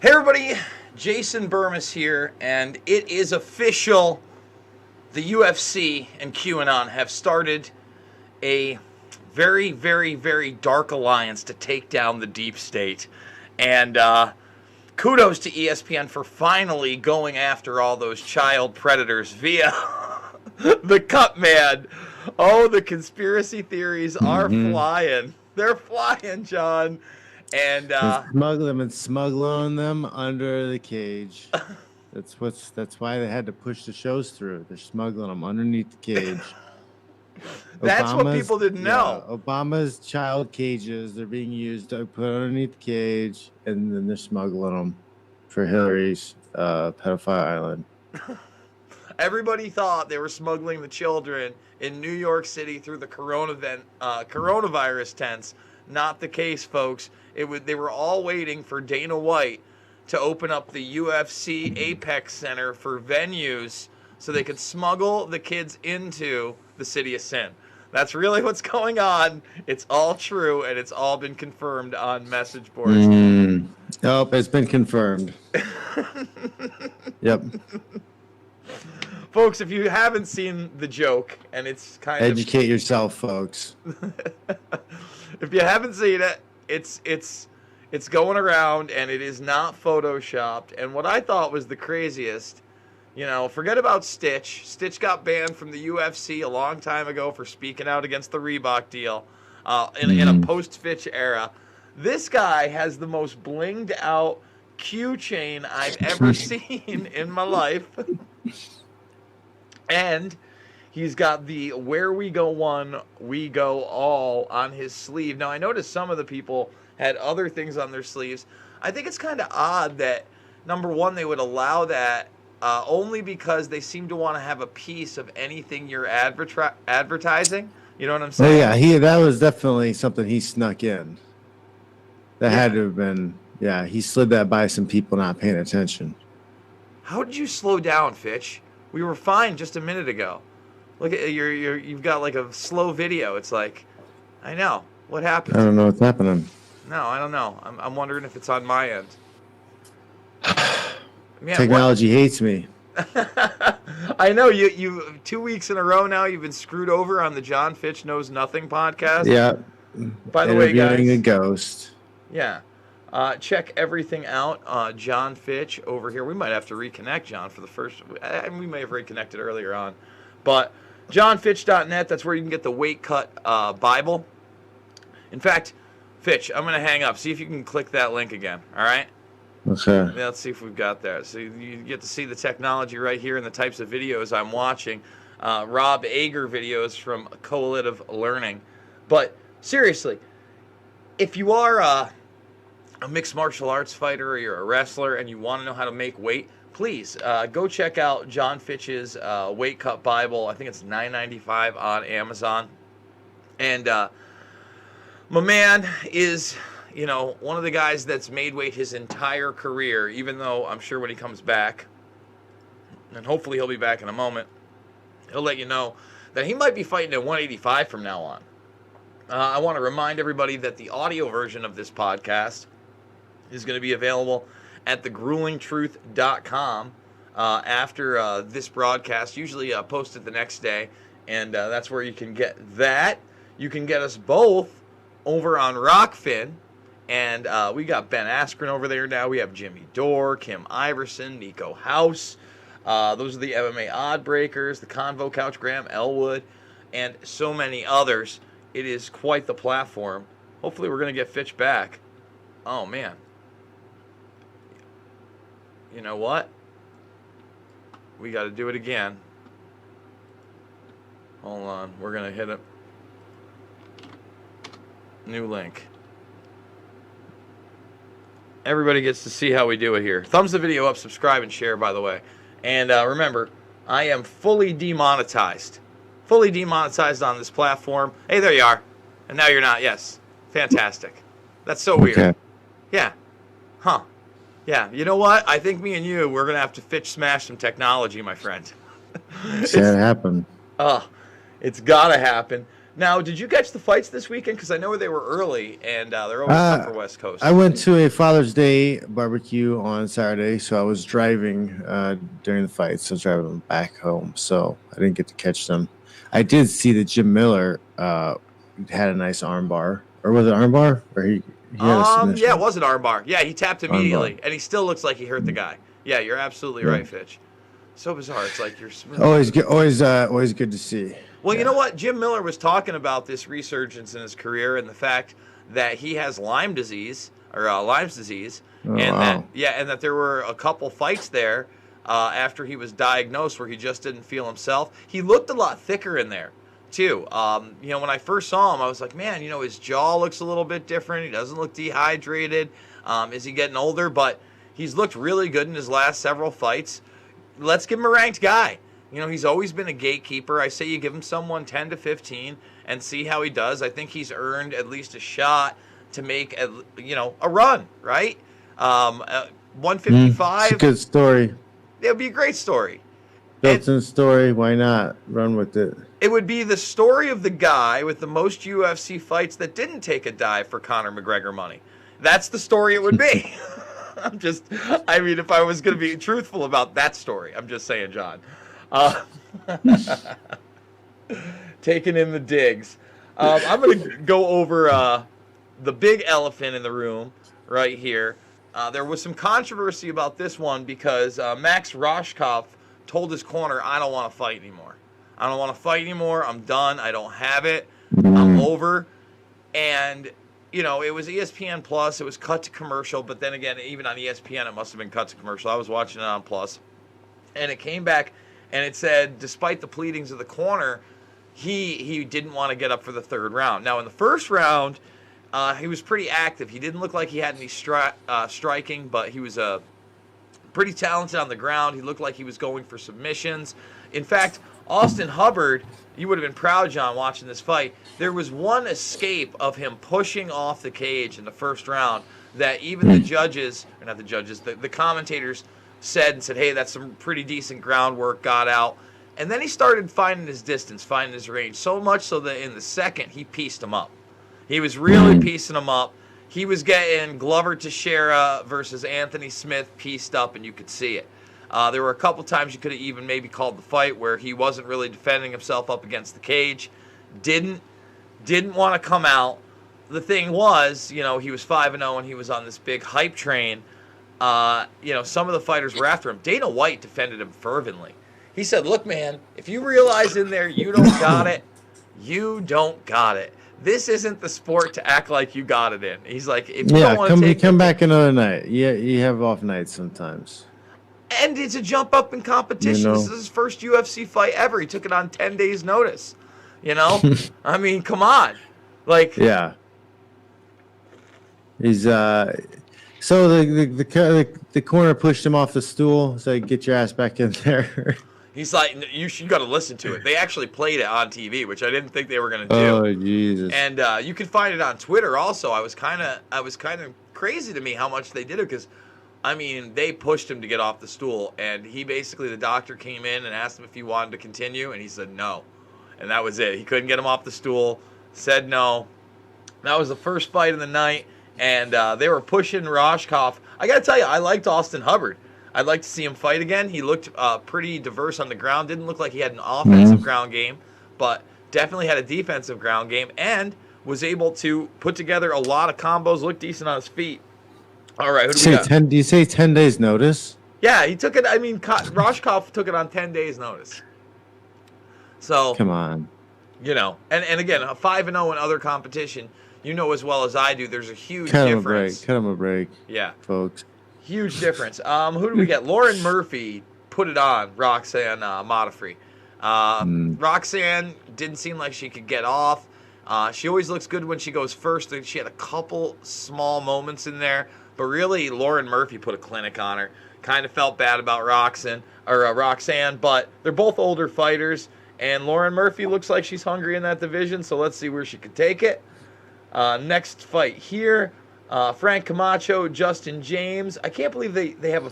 Hey everybody, Jason Burmis here, and it is official. The UFC and QAnon have started a very, very, very dark alliance to take down the deep state. And kudos to ESPN for finally going after all those child predators via the Cut Man. Oh, the conspiracy theories are flying. They're flying, John. And smuggling them under the cage. That's why they had to push the shows through. They're smuggling them underneath the cage. That's what people didn't know. Obama's child cages, they're being used to put underneath the cage, and then they're smuggling them for Hillary's pedophile island. Everybody thought they were smuggling the children in New York City through the coronavirus tents. Not the case, folks. They were all waiting for Dana White to open up the UFC Apex Center for venues so they could smuggle the kids into the City of Sin. That's really what's going on. It's all true, and it's all been confirmed on message boards. Nope, it's been confirmed. Yep. Folks, if you haven't seen the joke, and it's kind Educate yourself, folks. If you haven't seen it, it's going around, and it is not photoshopped. And what I thought was the craziest, forget about Stitch. Stitch got banned from the UFC a long time ago for speaking out against the Reebok deal in a post-Fitch era. This guy has the most blinged out Q chain I've ever seen in my life. And he's got the "Where we go one, we go all" on his sleeve. Now, I noticed some of the people had other things on their sleeves. I think it's kind of odd that, number one, they would allow that only because they seem to want to have a piece of anything you're advertising. You know what I'm saying? Oh, yeah, that was definitely something he snuck in. That had to have been, he slid that by some people not paying attention. How did you slow down, Fitch? We were fine just a minute ago. Look at you've got like a slow video. It's like, I know. What happened? I don't know what's happening. No, I don't know. I'm wondering if it's on my end. Man, Technology hates me. I know you 2 weeks in a row now you've been screwed over on the John Fitch Knows Nothing podcast. Yeah. By the way, guys. Interviewing a ghost. Yeah. Check everything out. John Fitch over here. We might have to reconnect, John, for the first. We may have reconnected earlier on. But johnfitch.net, that's where you can get the weight cut Bible. In fact, Fitch, I'm going to hang up. See if you can click that link again. All right? Okay. Let's see if we've got that. So you get to see the technology right here and the types of videos I'm watching. Rob Ager videos from Coalitive Learning. But seriously, if you are a mixed martial arts fighter or you're a wrestler and you want to know how to make weight, please go check out John Fitch's Weight Cut Bible. I think it's $9.95 on Amazon. And my man is, one of the guys that's made weight his entire career, even though I'm sure when he comes back, and hopefully he'll be back in a moment, he'll let you know that he might be fighting at 185 from now on. I want to remind everybody that the audio version of this podcast is going to be available at thegruelingtruth.com after this broadcast, usually posted the next day, and that's where you can get that. You can get us both over on Rockfin, and we got Ben Askren over there now. We have Jimmy Dore, Kim Iverson, Nico House. Those are the MMA Odd Breakers, the Convo Couch, Graham Elwood, and so many others. It is quite the platform. Hopefully we're going to get Fitch back. Oh, man. You know what? We got to do it again. Hold on. We're going to hit a new link. Everybody gets to see how we do it here. Thumbs the video up, subscribe, and share, by the way. And remember, I am fully demonetized. Fully demonetized on this platform. Hey, there you are. And now you're not. Yes. Fantastic. That's so weird. Okay. Yeah. Huh. Yeah. You know what? I think me and you, we're going to have to Fitch smash some technology, my friend. It's gotta happen. It's got to happen. Now, did you catch the fights this weekend? Because I know they were early, and they're always tough for West Coast. I went to a Father's Day barbecue on Saturday, so I was driving during the fights. I was driving back home, so I didn't get to catch them. I did see that Jim Miller had a nice armbar, or was it armbar? Or he had a submission? Yeah, it was an armbar. Yeah, he tapped immediately, and he still looks like he hurt the guy. Yeah, you're absolutely right, Fitch. So bizarre. It's like you're smooth. Always good to see. Well, you know what? Jim Miller was talking about this resurgence in his career and the fact that he has Lyme's disease, and that there were a couple fights there after he was diagnosed where he just didn't feel himself. He looked a lot thicker in there, too. When I first saw him, I was like, man, his jaw looks a little bit different. He doesn't look dehydrated. Is he getting older? But he's looked really good in his last several fights. Let's give him a ranked guy. He's always been a gatekeeper. I say you give him someone 10 to 15 and see how he does. I think he's earned at least a shot to make a run, right? 155. It's a good story. It would be a great story. Built-in story. Why not run with it? It would be the story of the guy with the most UFC fights that didn't take a dive for Conor McGregor money. That's the story it would be. If I was going to be truthful about that story, I'm just saying, John. Taking in the digs. I'm going to go over the big elephant in the room right here. There was some controversy about this one because Max Rohskopf told his corner, I don't want to fight anymore. I'm done. I don't have it. I'm over. And, it was ESPN Plus. It was cut to commercial. But then again, even on ESPN, it must have been cut to commercial. I was watching it on Plus. And it came back. And it said, despite the pleadings of the corner, he didn't want to get up for the third round. Now, in the first round, he was pretty active. He didn't look like he had any striking, but he was pretty talented on the ground. He looked like he was going for submissions. In fact, Austin Hubbard, you would have been proud, John, watching this fight. There was one escape of him pushing off the cage in the first round that even the commentators said, hey, that's some pretty decent groundwork, got out. And then he started finding his distance, finding his range, so much so that in the second, he pieced him up. He was really piecing him up. He was getting Glover Teixeira versus Anthony Smith pieced up, and you could see it. There were a couple times you could have even maybe called the fight where he wasn't really defending himself up against the cage. Didn't want to come out. The thing was, he was 5-0 and he was on this big hype train. Some of the fighters were after him. Dana White defended him fervently. He said, look, man, if you realize in there you don't got it, you don't got it. This isn't the sport to act like you got it in. He's like, if you don't want to come back another night. Yeah, you have off nights sometimes. And it's a jump up in competition. This is his first UFC fight ever. He took it on 10 days notice. Come on. Yeah. He's so the corner pushed him off the stool, so get your ass back in there. He's like, you got to listen to it. They actually played it on TV, which I didn't think they were going to do. Oh, Jesus. And you can find it on Twitter also. I was kind of crazy to me how much they did it because, they pushed him to get off the stool. And the doctor came in and asked him if he wanted to continue, and he said no. And that was it. He couldn't get him off the stool, said no. That was the first fight of the night, and they were pushing Rohskopf. I got to tell you, I liked Austin Hubbard. I'd like to see him fight again. He looked pretty diverse on the ground. Didn't look like he had an offensive ground game, but definitely had a defensive ground game and was able to put together a lot of combos, looked decent on his feet. All right, who do we got? Do you say 10 days notice? Yeah, he took it. Rohskopf took it on 10 days notice. So come on. And again, a 5-0 in other competition, as well as I do, there's a huge difference. Cut him a break. Yeah. Folks. Huge difference. Who do we get? Lauren Murphy put it on Roxanne Modafferi. Roxanne didn't seem like she could get off. She always looks good when she goes first. She had a couple small moments in there, but really Lauren Murphy put a clinic on her. Kind of felt bad about Roxanne, but they're both older fighters, and Lauren Murphy looks like she's hungry in that division, so let's see where she could take it. Next fight here. Frank Camacho, Justin James. I can't believe they have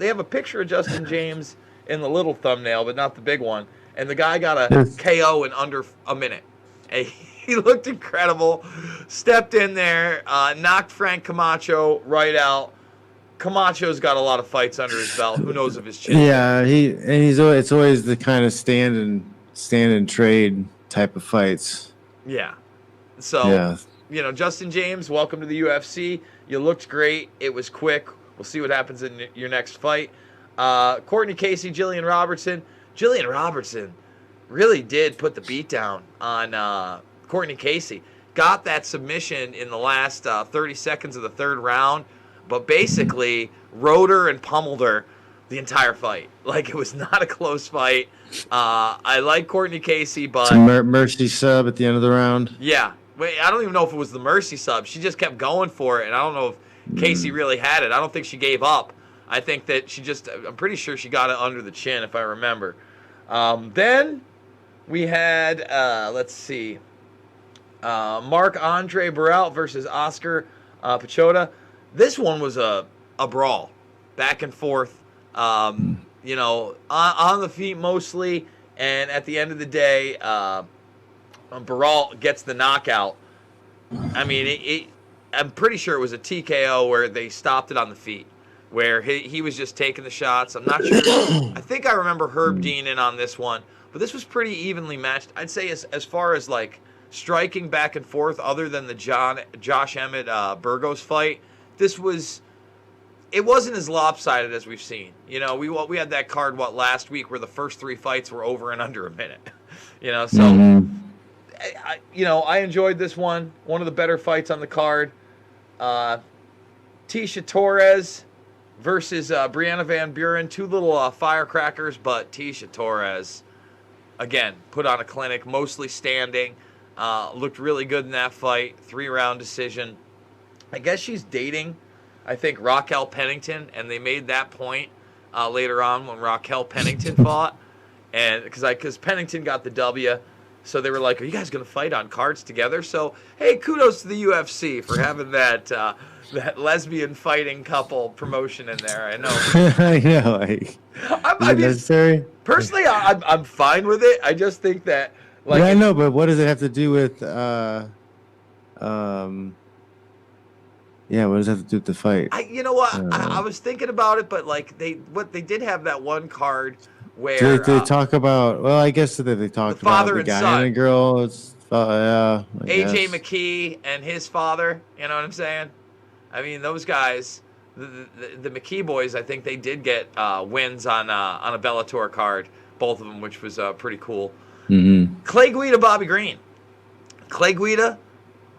a picture of Justin James in the little thumbnail, but not the big one. And the guy got a KO in under a minute. He looked incredible. Stepped in there, knocked Frank Camacho right out. Camacho's got a lot of fights under his belt. Who knows if his chin? Yeah, it's always the kind of stand and trade type of fights. Yeah. So, Justin James, welcome to the UFC. You looked great. It was quick. We'll see what happens in your next fight. Courtney Casey, Jillian Robertson. Jillian Robertson really did put the beat down on Courtney Casey. Got that submission in the last 30 seconds of the third round, but basically rode her and pummeled her the entire fight. Like, it was not a close fight. I like Courtney Casey, but... mercy sub at the end of the round. Yeah. Wait, I don't even know if it was the mercy sub. She just kept going for it, and I don't know if Casey really had it. I don't think she gave up. I think that I'm pretty sure she got it under the chin, if I remember. Then we had, let's see, Marc-Andre Barrel versus Oscar Pichota. This one was a brawl, back and forth, on the feet mostly, and at the end of the day, Barrel gets the knockout. I mean, I'm pretty sure it was a TKO where they stopped it on the feet, where he was just taking the shots. I'm not sure. I think I remember Herb Dean in on this one, but this was pretty evenly matched. I'd say as far as like striking back and forth, other than the Josh Emmett Burgos fight, it wasn't as lopsided as we've seen. We had that card last week where the first 3 fights were over in under a minute. So I enjoyed this one. One of the better fights on the card. Tisha Torres versus Brianna Van Buren. 2 little firecrackers, but Tisha Torres, again, put on a clinic, mostly standing. Looked really good in that fight. 3-round decision. I guess she's dating, I think, Raquel Pennington, and they made that point later on when Raquel Pennington fought, and because Pennington got the W, so they were like, "Are you guys going to fight on cards together?" So, hey, kudos to the UFC for having that lesbian fighting couple promotion in there. I know. I know. Is it necessary? Personally, I'm fine with it. I just think that, like, I know, but what does it have to do with? Yeah, what does that have to do with the fight? You know what? I was thinking about it, but like they did have that one card where did they talk about? Well, I guess that they talked about the guy and the girl. It's AJ McKee and his father. You know what I'm saying? I mean, those guys, the McKee boys. I think they did get wins on a Bellator card, both of them, which was pretty cool. Mm-hmm. Clay Guida, Bobby Green. Clay Guida,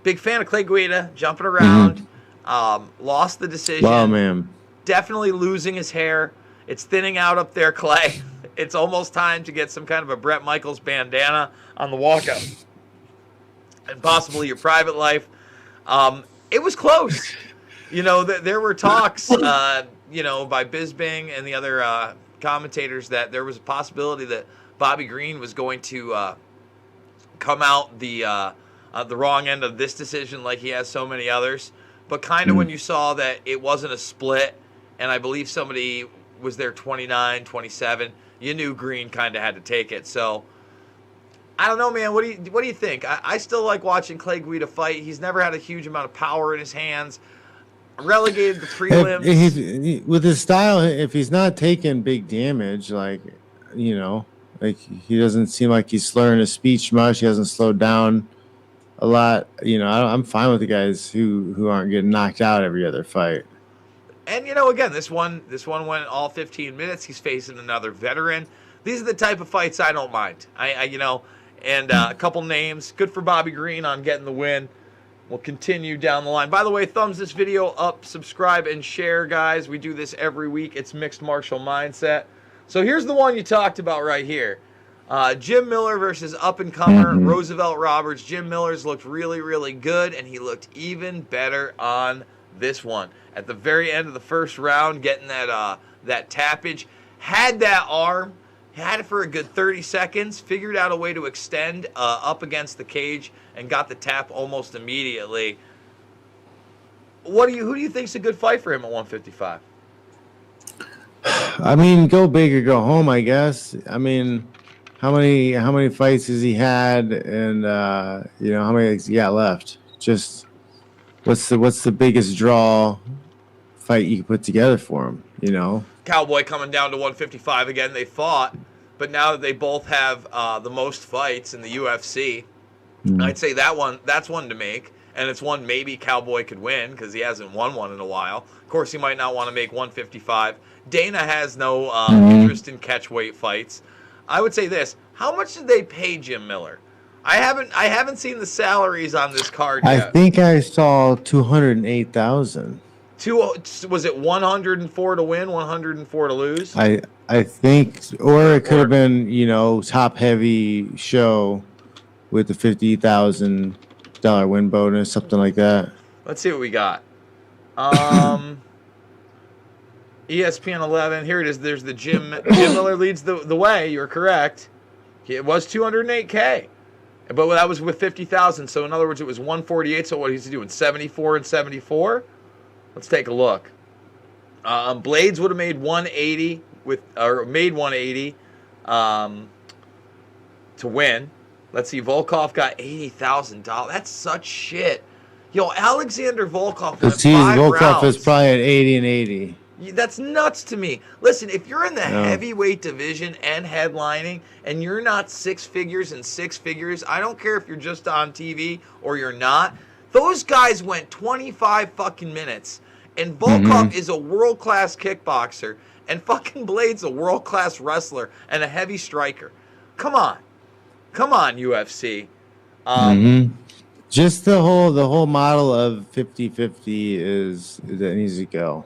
big fan of Clay Guida, jumping around. Mm-hmm. Lost the decision. Wow, man. Definitely losing his hair. It's thinning out up there, Clay. It's almost time to get some kind of a Bret Michaels bandana on the walkout. And possibly your private life. It was close. There were talks, by Bisbing and the other commentators that there was a possibility that Bobby Green was going to come out the wrong end of this decision like he has so many others. But kind of when you saw that it wasn't a split, and I believe somebody was there 29, 27, you knew Green kind of had to take it. So, I don't know, man. What do you think? I still like watching Clay Guida fight. He's never had a huge amount of power in his hands. Relegated the prelims. With his style, if he's not taking big damage, like he doesn't seem like he's slurring his speech much. He hasn't slowed down a lot. I'm fine with the guys who aren't getting knocked out every other fight. And again, this one went all 15 minutes. He's facing another veteran. These are the type of fights I don't mind. And a couple names. Good for Bobby Green on getting the win. We'll continue down the line. By the way, thumbs this video up, subscribe, and share, guys. We do this every week. It's Mixed Martial Mindset. So here's the one you talked about right here. Jim Miller versus up-and-comer Roosevelt Roberts. Jim Miller's looked really, really good, and he looked even better on this one. At the very end of the first round, getting that tappage. Had that arm, had it for a good 30 seconds, figured out a way to extend up against the cage, and got the tap almost immediately. Who do you think's a good fight for him at 155? I mean, go big or go home, I guess. I mean, how many fights has he had, and how many has he got left? Just what's the biggest draw fight you can put together for him? Cowboy coming down to 155 again. They fought, but now that they both have the most fights in the UFC, I'd say that's one to make, and it's one maybe Cowboy could win because he hasn't won one in a while. Of course, he might not want to make 155. Dana has no interest in catchweight fights. I would say this: how much did they pay Jim Miller? I haven't seen the salaries on this card yet. I think I saw 208,000. Was it 104 to win, 104 to lose? I think, or it could have been top heavy show with the $50,000 win bonus, something like that. Let's see what we got. ESPN 11. Here it is. There's the Jim Miller leads the way. You're correct. It was 208K, but that was with 50,000. So in other words, it was 148. So what he's doing, 74 and 74. Let's take a look. Blades would have made 180 made 180 to win. Let's see. Volkov got $80,000. That's such shit. Yo, Alexander Volkov went 5 Volkov rounds. is probably at 80 and 80. That's nuts to me. Listen, if you're in the heavyweight division and headlining and you're not six figures and six figures, I don't care if you're just on TV or you're not. Those guys went 25 fucking minutes. And Volkov is a world-class kickboxer. And fucking Blade's a world-class wrestler and a heavy striker. Come on. Come on, UFC. Just the whole model of 50-50 that needs to go.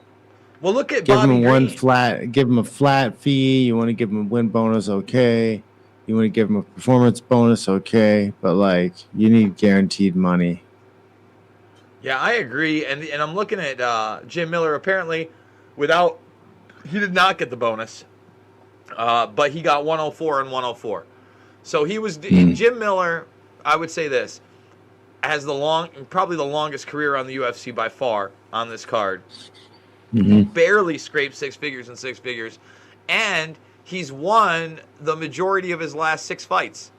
Well, look at give Bobby him Green. Give him a flat fee. You want to give him a win bonus, okay. You want to give him a performance bonus, okay. But you need guaranteed money. Yeah, I agree. And I'm looking at Jim Miller. Apparently, he did not get the bonus, but he got 104 and 104. So he was Jim Miller. I would say this has probably the longest career on the UFC by far on this card. Barely scraped six figures and six figures, and he's won the majority of his last 6 fights.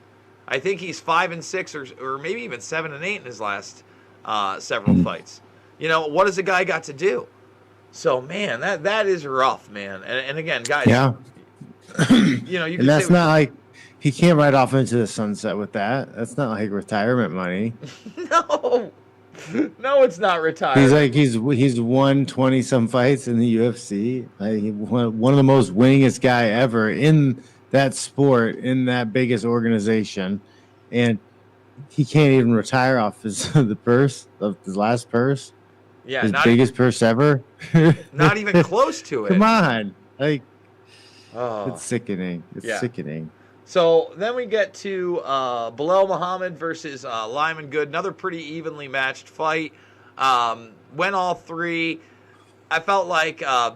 I think he's 5 and 6, or maybe even 7 and 8 in his last several fights. What has the guy got to do? So man, that is rough, man. And again, guys, yeah, you can. And that's not like he can't ride off into the sunset with that. That's not like retirement money. No, it's not retirement. He's won 20-some fights in the UFC. He's one of the most winningest guy ever in that sport, in that biggest organization, and he can't even retire off his last purse. Yeah, his biggest purse ever. Not even close to it. Come on, it's sickening. It's sickening. So then we get to Bilal Muhammad versus Lyman Good. Another pretty evenly matched fight. Went all 3. I felt like I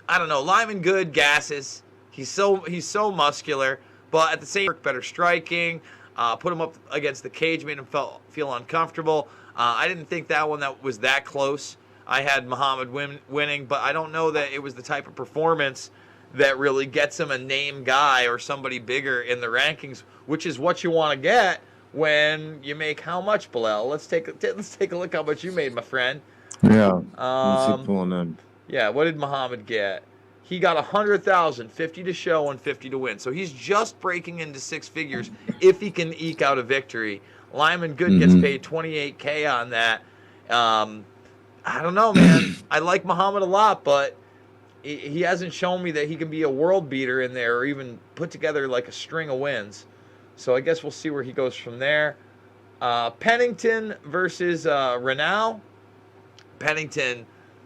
don't know. Lyman Good gasses. He's so muscular, but at the same time, better striking. Put him up against the cage, made him feel uncomfortable. I didn't think that one that was that close. I had Muhammad winning, but I don't know that it was the type of performance that really gets him a name guy or somebody bigger in the rankings, which is what you want to get when you make how much, Bilal? Let's take a look how much you made, my friend. Yeah. Let's see pulling in. Yeah. What did Muhammad get? He got 100,000, 50 to show and 50 to win. So he's just breaking into 6 figures if he can eke out a victory. Lyman Good gets paid 28K on that. I don't know, man. I like Muhammad a lot, but he hasn't shown me that he can be a world beater in there or even put together like a string of wins. So I guess we'll see where he goes from there. Pennington versus Renaud. Pennington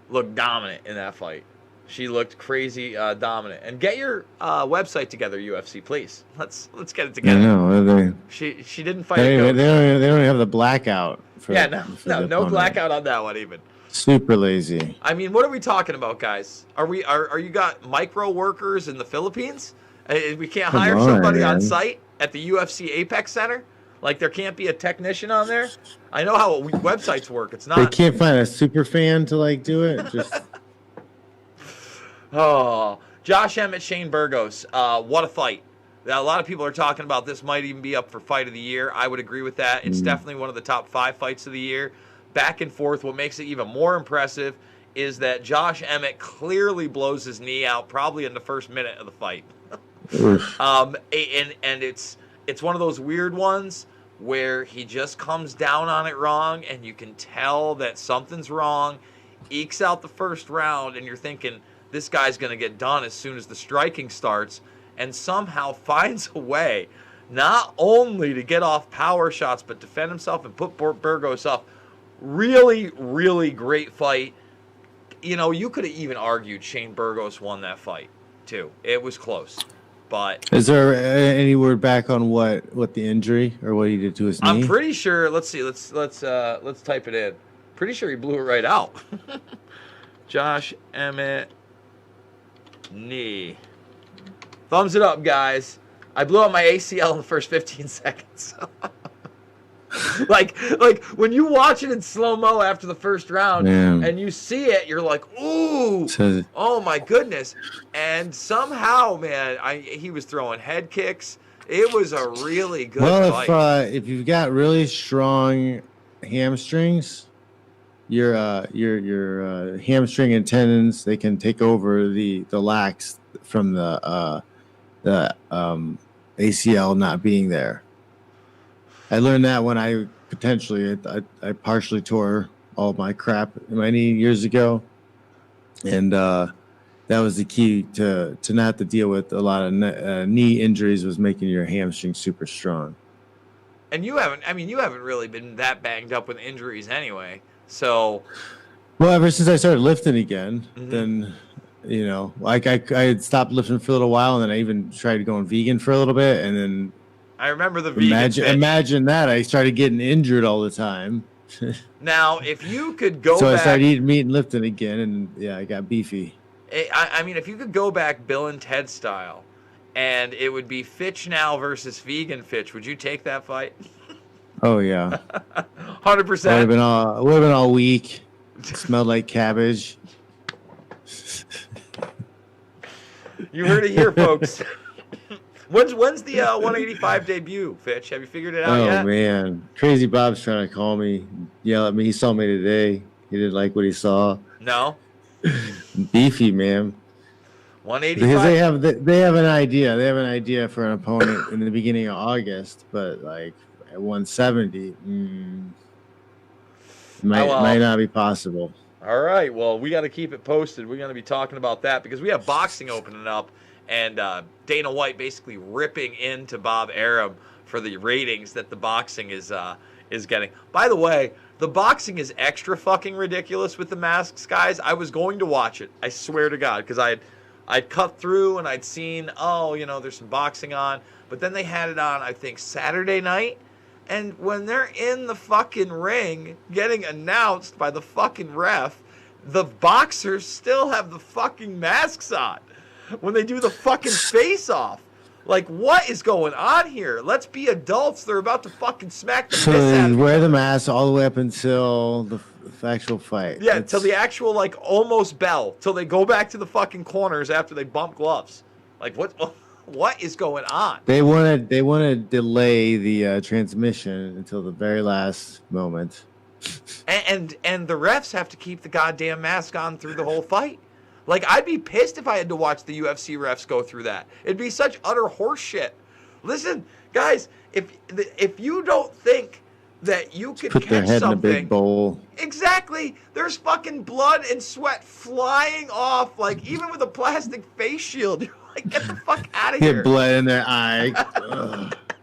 looked dominant in that fight. She looked crazy dominant. And get your website together, UFC, please. Let's get it together. No, she didn't fight. They don't even have the blackout. No blackout on that one even. Super lazy. I mean, what are we talking about, guys? Are you got micro workers in the Philippines? We can't hire somebody on site at the UFC Apex Center? Like there can't be a technician on there? I know how websites work. It's not. They can't find a super fan to do it. Just Josh Emmett, Shane Burgos. What a fight. A lot of people are talking about this might even be up for fight of the year. I would agree with that. It's definitely one of the top 5 fights of the year. Back and forth. What makes it even more impressive is that Josh Emmett clearly blows his knee out probably in the first minute of the fight. And it's one of those weird ones where he just comes down on it wrong, and you can tell that something's wrong, ekes out the first round, and you're thinking, this guy's going to get done as soon as the striking starts, and somehow finds a way not only to get off power shots, but defend himself and put Burgos up. Really, really great fight. You know, you could have even argued Shane Burgos won that fight, too. It was close. But is there any word back on what the injury or what he did to his knee? I'm pretty sure. Let's see. Let's type it in. Pretty sure he blew it right out. Josh Emmett knee. Thumbs it up, guys. I blew out my ACL in the first 15 seconds. like when you watch it in slow-mo after the first round and you see it, you're like, ooh, oh my goodness. And somehow, man, he was throwing head kicks. It was a really good fight. Well, if you've got really strong hamstrings, your hamstring and tendons, they can take over the lax from the ACL not being there. I learned that when I partially tore all my crap in my knee years ago, and that was the key to not have to deal with a lot of knee injuries, was making your hamstring super strong. And you haven't really been that banged up with injuries anyway. So, well, ever since I started lifting again, then I had stopped lifting for a little while, and then I even tried going vegan for a little bit, and then. I remember the vegan. Imagine that. I started getting injured all the time. Now, if you could go so back. I started eating meat and lifting again, and I got beefy. I mean, if you could go back Bill and Ted style, and it would be Fitch now versus vegan Fitch, would you take that fight? Oh, yeah. 100%. Would have been all weak. Smelled like cabbage. You heard it here, folks. When's the 185 debut, Fitch? Have you figured it out yet? Oh, man. Crazy Bob's trying to call me, yell at me. He saw me today. He didn't like what he saw. No? Beefy, man. 185? Because they have an idea. They have an idea for an opponent in the beginning of August, but like at 170, might not be possible. All right. Well, we got to keep it posted. We're going to be talking about that because we have boxing opening up. And Dana White basically ripping into Bob Arum for the ratings that the boxing is getting. By the way, the boxing is extra fucking ridiculous with the masks, guys. I was going to watch it, I swear to God, because I'd cut through and I'd seen, there's some boxing on. But then they had it on, I think, Saturday night. And when they're in the fucking ring getting announced by the fucking ref, the boxers still have the fucking masks on. When they do the fucking face-off. Like, what is going on here? Let's be adults. They're about to fucking smack the piss out of So they wear the mask all the way up until the actual fight. Yeah, till the actual, almost bell. Till they go back to the fucking corners after they bump gloves. Like, what is going on? They want to delay the transmission until the very last moment. And the refs have to keep the goddamn mask on through the whole fight. Like, I'd be pissed if I had to watch the UFC refs go through that. It'd be such utter horse shit. Listen, guys, if you don't think that you can put catch their head something, in a big bowl. Exactly. There's fucking blood and sweat flying off, even with a plastic face shield. You're like, get the fuck out of here. Get blood in their eye.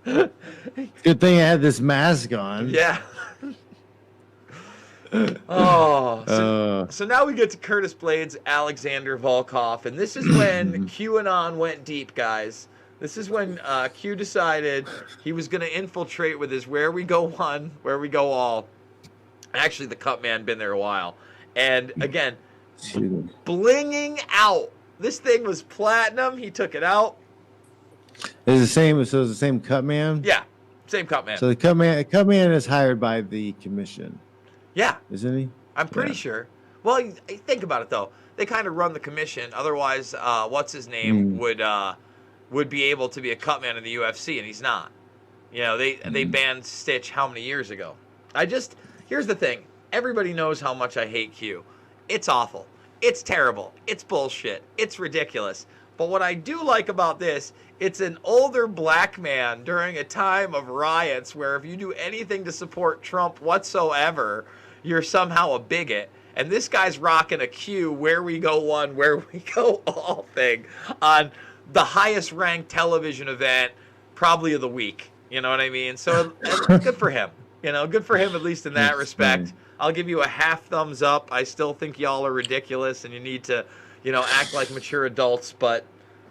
Good thing I had this mask on. Yeah. So now we get to Curtis Blades, Alexander Volkov, and this is when QAnon went deep, guys. This is when Q decided he was going to infiltrate with his where we go one, where we go all. Actually, the Cut Man been there a while. And again, blinging out. This thing was platinum. He took it out. It's the same. So it's the same Cut Man? Yeah, same Cut Man. So the Cut Man is hired by the commission. Yeah. Isn't he? I'm pretty sure. Well, think about it, though. They kind of run the commission. Otherwise, what's his name would would be able to be a cut man in the UFC, and he's not. You know, they banned Stitch how many years ago? Here's the thing. Everybody knows how much I hate Q. It's awful. It's terrible. It's bullshit. It's ridiculous. But what I do like about this, it's an older black man during a time of riots where if you do anything to support Trump whatsoever, you're somehow a bigot. And this guy's rocking a Q, where we go one, where we go all thing on the highest ranked television event probably of the week. You know what I mean? So good for him. You know, good for him at least in that respect. I'll give you a half thumbs up. I still think y'all are ridiculous and you need to, you know, act like mature adults, but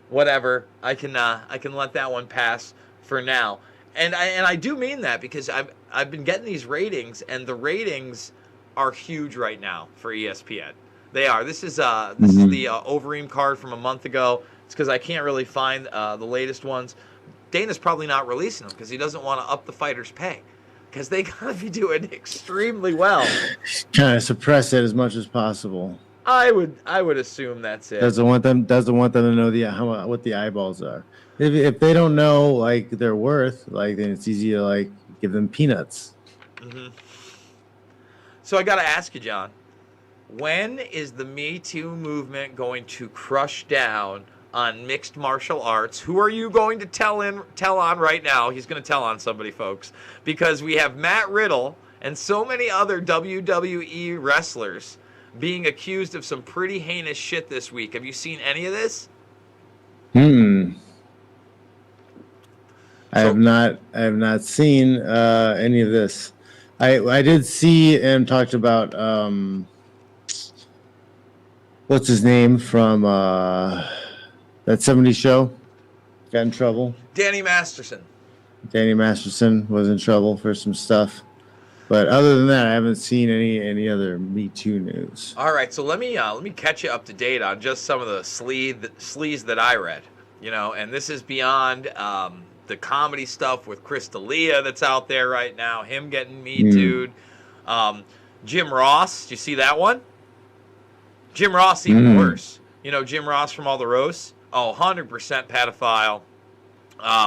whatever. I can let that one pass for now. And I do mean that because I've been getting these ratings, and the ratings are huge right now for ESPN. They are. This is the Overeem card from a month ago. It's because I can't really find the latest ones. Dana's probably not releasing them because he doesn't want to up the fighters' pay, because they gotta be doing extremely well. Trying to suppress it as much as possible. I would assume that's it. Doesn't want them to know what the eyeballs are. If they don't know like their worth, like then it's easy to like give them peanuts. Mm-hmm. So I gotta ask you, John, when is the Me Too movement going to crush down on mixed martial arts? Who are you going to tell on right now? He's going to tell on somebody, folks, because we have Matt Riddle and so many other WWE wrestlers being accused of some pretty heinous shit this week. Have you seen any of this? I have not seen any of this. I did see and talked about what's his name from that 70s show got in trouble. Danny Masterson was in trouble for some stuff. But other than that, I haven't seen any other Me Too news. All right, so let me catch you up to date on just some of the sleaze that I read. You know, and this is beyond the comedy stuff with Chris D'Elia that's out there right now. Him getting Me Too'd. Jim Ross, do you see that one? Jim Ross even worse. You know, Jim Ross from all the roasts. 100% pedophile.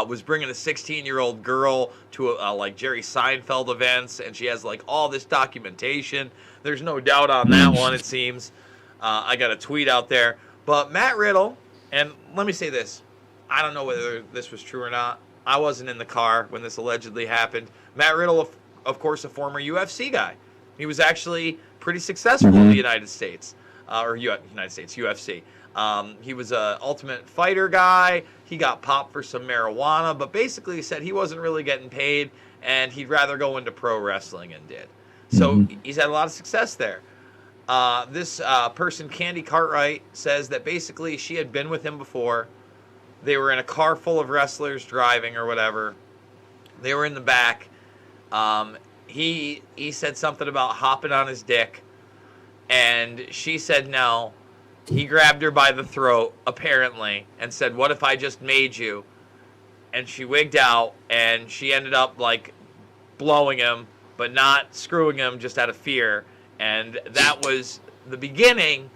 Was bringing a 16-year-old girl to like Jerry Seinfeld events, and she has like all this documentation. There's no doubt on that one, it seems. I got a tweet out there. But Matt Riddle, and let me say this. I don't know whether this was true or not. I wasn't in the car when this allegedly happened. Matt Riddle, of course, a former UFC guy. He was actually pretty successful in the United States. UFC. He was a Ultimate Fighter guy. He got popped for some marijuana, but basically he said he wasn't really getting paid, and he'd rather go into pro wrestling, and did. So he's had a lot of success there. This person, Candy Cartwright, says that basically she had been with him before. They were in a car full of wrestlers driving or whatever. They were in the back. He said something about hopping on his dick, and she said no. He grabbed her by the throat, apparently, and said, "What if I just made you?" And she wigged out, and she ended up, like, blowing him, but not screwing him, just out of fear. And that was the beginning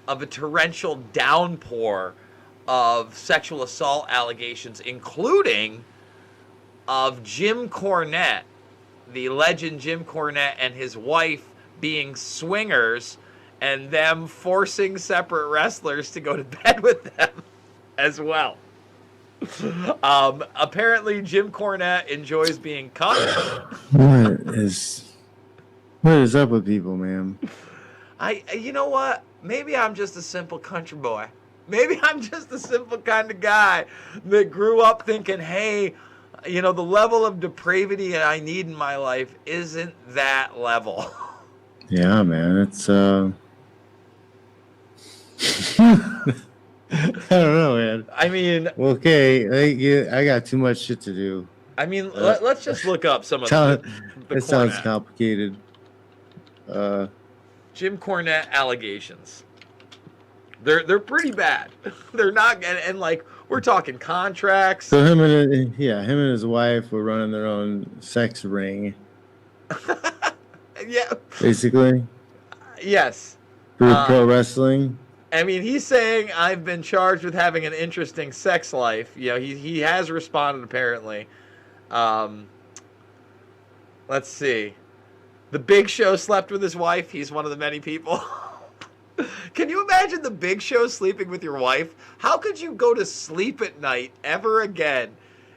of a torrential downpour of sexual assault allegations, including of Jim Cornette, the legend Jim Cornette, and his wife being swingers, and them forcing separate wrestlers to go to bed with them as well. Apparently, Jim Cornette enjoys being cut. What is up with people, man? You know what? Maybe I'm just a simple country boy. Maybe I'm just a simple kind of guy that grew up thinking, hey, you know, the level of depravity that I need in my life isn't that level. Yeah, man. It's I don't know, man. I mean, okay, I got too much shit to do. I mean, let's just look up some of the It sounds complicated. Jim Cornette allegations. They're pretty bad. They're not, and like we're talking contracts. So him and his wife were running their own sex ring. Yeah. Basically. Yes. Through pro wrestling. I mean, he's saying I've been charged with having an interesting sex life. You know, he has responded apparently. Let's see. The Big Show slept with his wife. He's one of the many people. Can you imagine the Big Show sleeping with your wife? How could you go to sleep at night ever again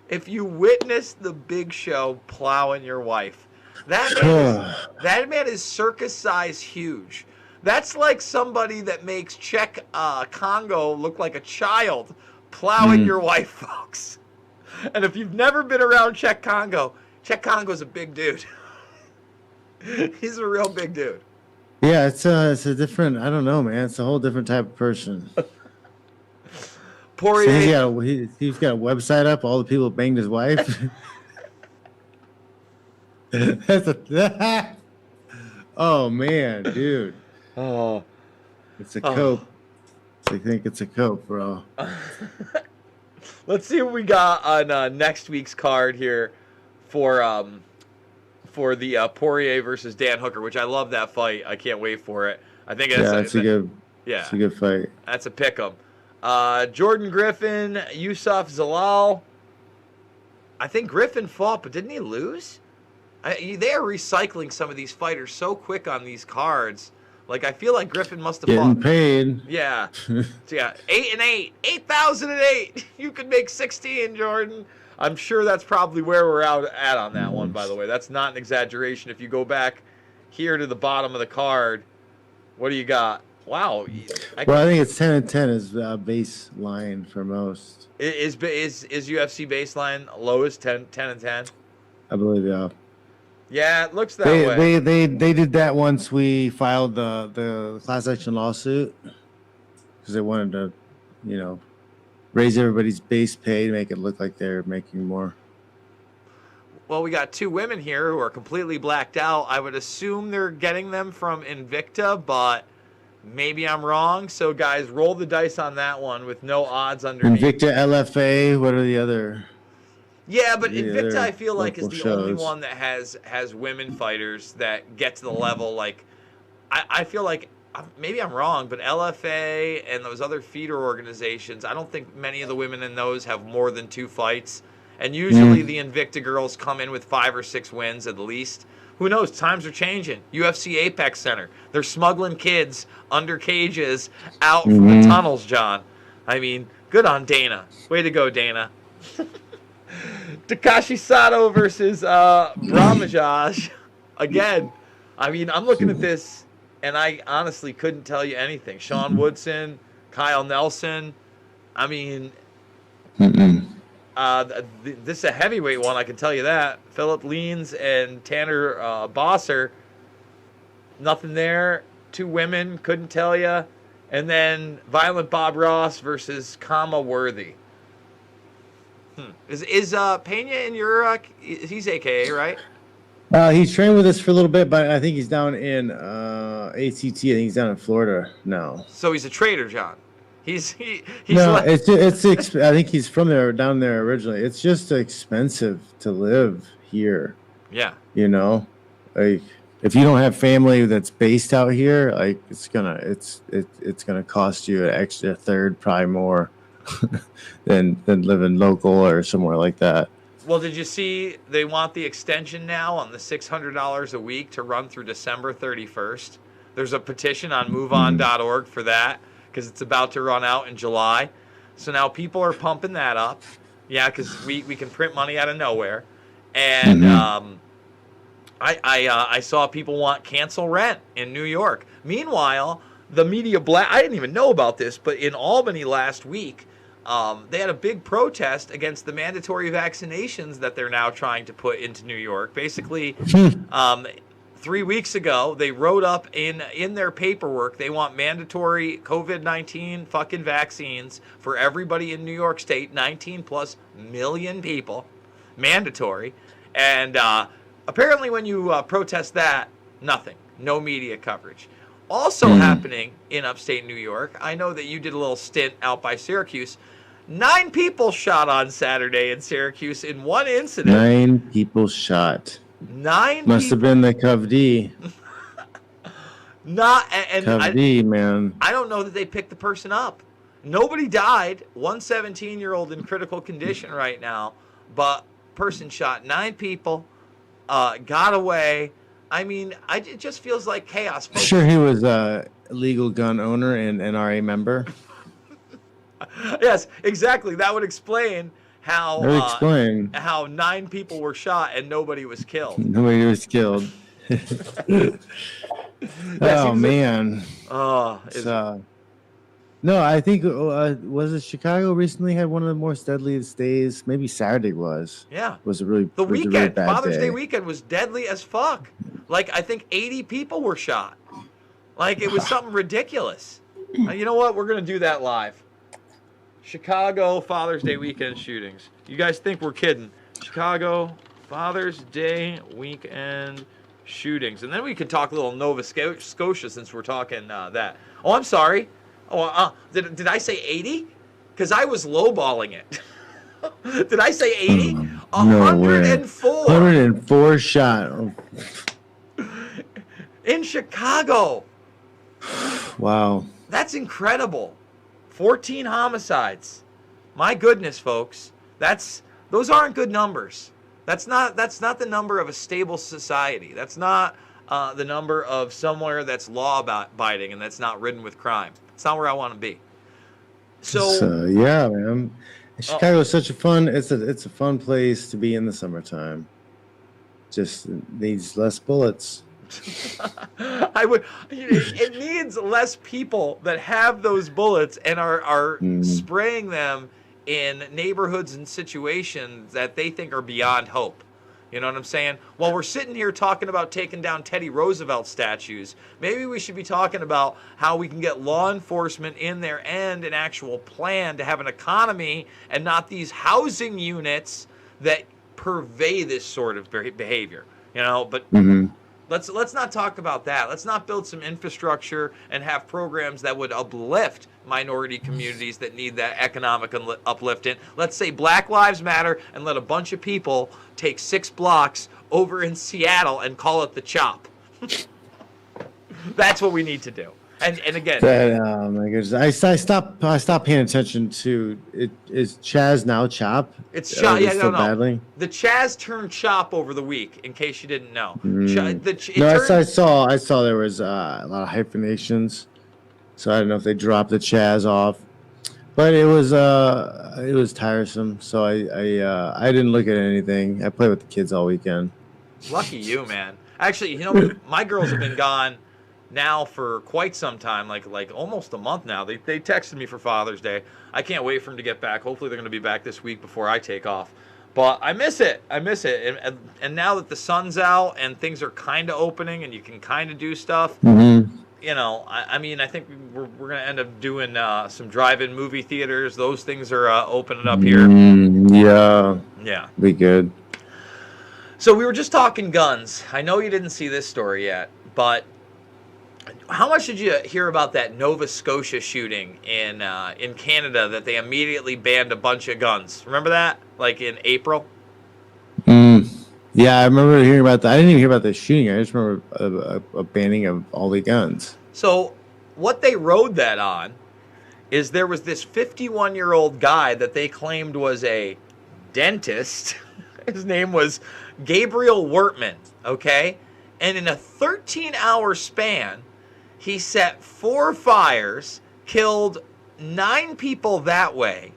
if you witnessed the Big Show plowing your wife? That man is circus size huge. That's like somebody that makes Czech Congo look like a child plowing your wife, folks. And if you've never been around Czech Congo's a big dude. He's a real big dude. Yeah, it's a different. I don't know, man. It's a whole different type of person. Poirier. So he's got a website up. All the people banged his wife. Oh man, dude. Oh, it's a cope. I think it's a cope, bro. Let's see what we got on next week's card here for the Poirier versus Dan Hooker, which I love that fight. I can't wait for it. I think it's a good fight. That's a pick'em. Jordan Griffin, Yusuf Zalal. I think Griffin fought, but didn't he lose? They are recycling some of these fighters so quick on these cards. Like, I feel like Griffin must have getting fought. paid. Yeah. So, yeah, 8,008. 8,008. You could make 16, Jordan. I'm sure that's probably where we're at on that one, by the way. That's not an exaggeration. If you go back here to the bottom of the card, what do you got? Wow. I think it's 10 and 10 is baseline for most. Is UFC baseline lowest 10 and 10? I believe, yeah. Yeah, it looks that way. They did that once we filed the class action lawsuit because they wanted to, raise everybody's base pay to make it look like they're making more. Well, we got two women here who are completely blacked out. I would assume they're getting them from Invicta, but maybe I'm wrong. So, guys, roll the dice on that one with no odds underneath. Invicta, LFA, what are the other? Yeah, but Invicta, I feel like, is the only one that has women fighters that get to the level. Like, I feel like, maybe I'm wrong, but LFA and those other feeder organizations, I don't think many of the women in those have more than 2 fights. And usually the Invicta girls come in with 5 or 6 wins at least. Who knows? Times are changing. UFC Apex Center. They're smuggling kids under cages out from the tunnels, John. I mean, good on Dana. Way to go, Dana. Takashi Sato versus Brahmajaj. Again, I mean, I'm looking at this, and I honestly couldn't tell you anything. Sean Woodson, Kyle Nelson. I mean, this is a heavyweight one, I can tell you that. Philip Leans and Tanner Bosser. Nothing there. 2 women, couldn't tell you. And then Violent Bob Ross versus Kama Worthy. Is Pena in your? He's AKA, right? He's trained with us for a little bit, but I think he's down in ACT. I think he's down in Florida now. So he's a traitor, John. He's no, it's I think he's from down there originally. It's just expensive to live here. Yeah. Like if you don't have family that's based out here, like it's gonna cost you an extra third, probably more. than living local or somewhere like that. Well, did you see they want the extension now on the $600 a week to run through December 31st? There's a petition on moveon.org for that because it's about to run out in July. So now people are pumping that up. Yeah, because we can print money out of nowhere. And I saw people want cancel rent in New York. Meanwhile, the media I didn't even know about this, but in Albany last week, they had a big protest against the mandatory vaccinations that they're now trying to put into New York. Basically, 3 weeks ago, they wrote up in their paperwork they want mandatory COVID-19 fucking vaccines for everybody in New York State, 19+ million people, mandatory. And apparently when you protest that, nothing, no media coverage. Also happening in upstate New York, I know that you did a little stint out by Syracuse. 9 people shot on Saturday in Syracuse in one incident. 9 people shot. 9 Must have been the Cov D. Tough D, man. I don't know that they picked the person up. Nobody died. One 17-year-old in critical condition right now, but person shot 9 people, got away. I mean, it just feels like chaos. Folks. Sure, he was a legal gun owner and NRA member. Yes, exactly. That would explain how 9 people were shot and nobody was killed. Nobody was killed. Oh man. No, I think was it Chicago recently had one of the most deadliest days. Maybe Saturday was. Yeah. Was it really the weekend? Really bad Father's day. Day weekend was deadly as fuck. Like I think 80 people were shot. Like it was something ridiculous. You know what? We're gonna do that live. Chicago Father's Day weekend shootings. You guys think we're kidding? Chicago Father's Day weekend shootings, and then we could talk a little Nova Scotia since we're talking that. Oh, I'm sorry. Oh, did I say 80? Because I was lowballing it. Did I say 80? 104. 104 shot. In Chicago. Wow. That's incredible. 14 homicides. My goodness, folks. Those aren't good numbers. That's not the number of a stable society. That's not the number of somewhere that's law-abiding and that's not ridden with crime. It's not where I want to be. So yeah, man. Chicago is such a fun. It's a fun place to be in the summertime. Just needs less bullets. It needs less people that have those bullets and are spraying them in neighborhoods and situations that they think are beyond hope. You know what I'm saying? While we're sitting here talking about taking down Teddy Roosevelt statues, maybe we should be talking about how we can get law enforcement in there and an actual plan to have an economy and not these housing units that purvey this sort of behavior. You know, but let's not talk about that. Let's not build some infrastructure and have programs that would uplift minority communities that need that economic uplifting. Let's say Black Lives Matter and let a bunch of people take 6 blocks over in Seattle and call it the CHOP. That's what we need to do. And again, oh my goodness, I stopped paying attention to it. Is Chaz now CHOP? It's CHOP. Yeah, no. Badly? The Chaz turned CHOP over the week. In case you didn't know, I saw there was a lot of hyphenations, so I don't know if they dropped the Chaz off, but it was tiresome. So I didn't look at anything. I played with the kids all weekend. Lucky you, man. Actually, you know, my girls have been gone now for quite some time, like almost a month now. They texted me for Father's Day. I can't wait for them to get back. Hopefully they're going to be back this week before I take off. But I miss it. And now that the sun's out and things are kind of opening and you can kind of do stuff, you know, I mean, I think we're going to end up doing some drive-in movie theaters. Those things are opening up here. Yeah. Be good. So we were just talking guns. I know you didn't see this story yet, but how much did you hear about that Nova Scotia shooting in Canada that they immediately banned a bunch of guns? Remember that? Like in April? Yeah, I remember hearing about that. I didn't even hear about the shooting. I just remember a banning of all the guns. So what they rode that on is there was this 51-year-old guy that they claimed was a dentist. His name was Gabriel Wertman, okay? And in a 13-hour span, he set 4 fires, killed 9 people that way,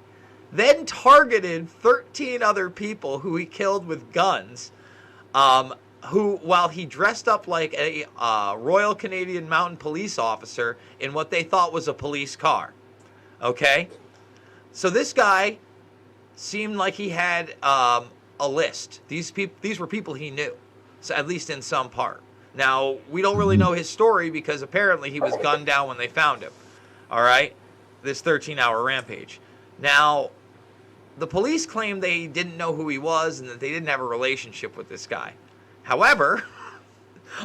then targeted 13 other people who he killed with guns, who, while he dressed up like a Royal Canadian Mounted Police officer in what they thought was a police car. Okay? So this guy seemed like he had a list. These were people he knew, so at least in some part. Now, we don't really know his story because apparently he was gunned down when they found him. All right? This 13-hour rampage. Now, the police claim they didn't know who he was and that they didn't have a relationship with this guy. However,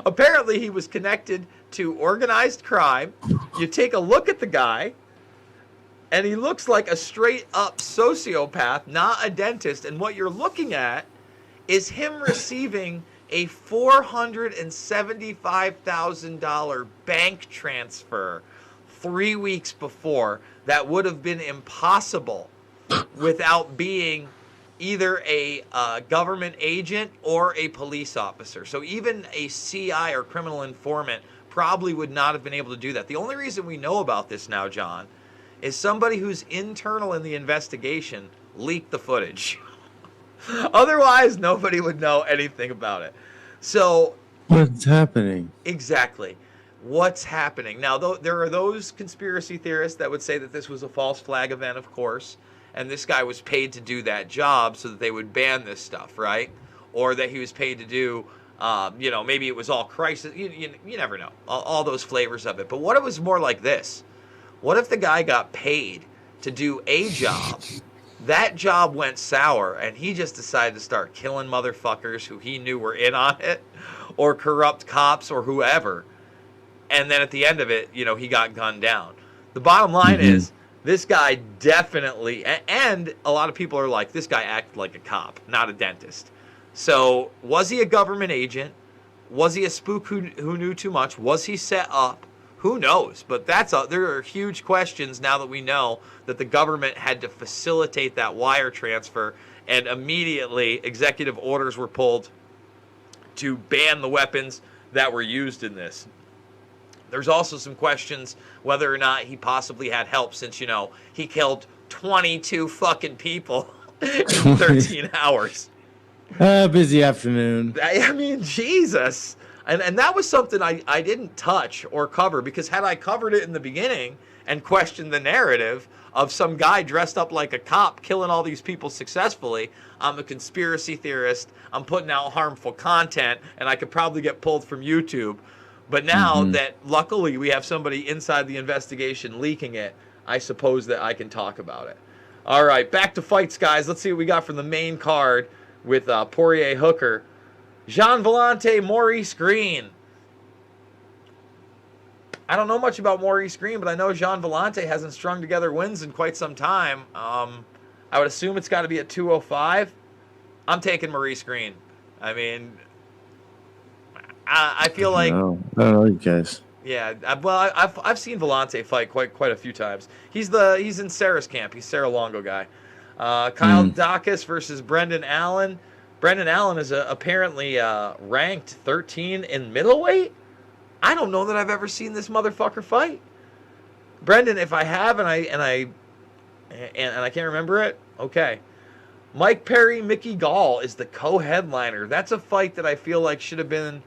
apparently he was connected to organized crime. You take a look at the guy, and he looks like a straight-up sociopath, not a dentist. And what you're looking at is him receiving a $475,000 bank transfer 3 weeks before that would have been impossible without being either a government agent or a police officer. So even a CI or criminal informant probably would not have been able to do that. The only reason we know about this now, John, is somebody who's internal in the investigation leaked the footage. Otherwise, nobody would know anything about it. So, what's happening? Exactly. What's happening? Now, there are those conspiracy theorists that would say that this was a false flag event, of course, and this guy was paid to do that job so that they would ban this stuff, right? Or that he was paid to do, maybe it was all crisis. You never know. All those flavors of it. But what if it was more like this? What if the guy got paid to do a job? That job went sour, and he just decided to start killing motherfuckers who he knew were in on it, or corrupt cops, or whoever. And then at the end of it, he got gunned down. The bottom line is, this guy definitely, and a lot of people are like, this guy acted like a cop, not a dentist. So, was he a government agent? Was he a spook who knew too much? Was he set up? Who knows? But there are huge questions now that we know that the government had to facilitate that wire transfer, and immediately executive orders were pulled to ban the weapons that were used in this. There's also some questions whether or not he possibly had help, since, he killed 22 fucking people in 13 hours. Busy afternoon. I mean, Jesus. And that was something I didn't touch or cover, because had I covered it in the beginning and questioned the narrative of some guy dressed up like a cop killing all these people successfully, I'm a conspiracy theorist, I'm putting out harmful content, and I could probably get pulled from YouTube. But now that luckily we have somebody inside the investigation leaking it, I suppose that I can talk about it. All right, back to fights, guys. Let's see what we got from the main card with Poirier Hooker. Jean Vellante, Maurice Green. I don't know much about Maurice Green, but I know Jean Vellante hasn't strung together wins in quite some time. I would assume it's got to be at 205. I'm taking Maurice Green. I mean, I feel like... I don't know, you guys. Yeah, well, I've seen Vellante fight quite a few times. He's in Sarah's camp. He's Sarah Longo guy. Kyle Dacus versus Brendan Allen. Brendan Allen is apparently ranked 13 in middleweight. I don't know that I've ever seen this motherfucker fight. Brendan, if I have and I can't remember it, okay. Mike Perry, Mickey Gall is the co-headliner. That's a fight that I feel like should have been